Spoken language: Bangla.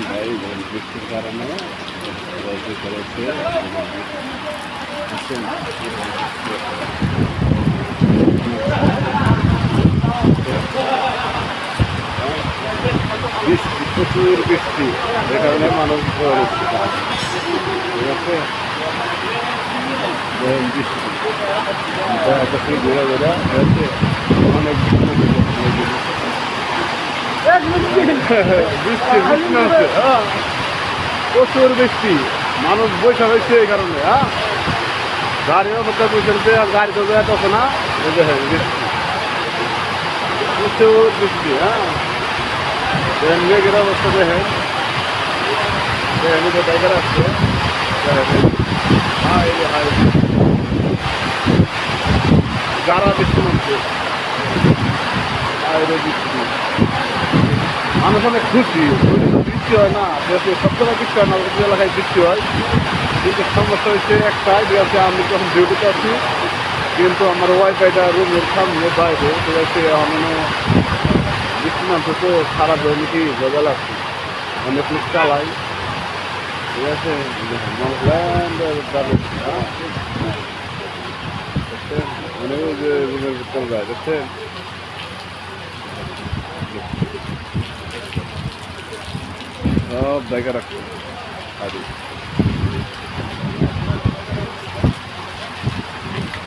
ভাই বৃষ্টির কারণে করেছে বৃষ্টি প্রচুর বৃষ্টি যে কারণে মানুষ ভয় ঠিক আছে বৃষ্টি ঘোরা ঘোরা হয়েছে অনেক বৃষ্টি প্রচুর বৃষ্টি মানুষ বৈশা হয়েছে এই কারণে হ্যাঁ গাড়িও করতে বসে আর গাড়ি তো বেরোতেছে না দেখেন বৃষ্টি প্রচুর বৃষ্টি হ্যাঁ মেঘের অবস্থা দেখেন টাইগার আসছে গাড়া বৃষ্টি নামছে বৃষ্টি মানুষ অনেক খুশি বৃষ্টি হয় না সবসময় বৃষ্টি হয় না এলাকায় বৃষ্টি হয় কিন্তু সমস্যা হচ্ছে একটাই যে আছে আমি যখন ডিউটিতে আছি কিন্তু আমার ওয়াইফাইটা রুমের সামনে বাইরে ঠিক আছে মানে বৃষ্টি নামছে তো সারা জমিটি ভেজাল আছে অনেক লোক চালাই ঠিক আছে অনেক যে রুমের ভিতর যায় দেখছেন সব জায়গা রাখছে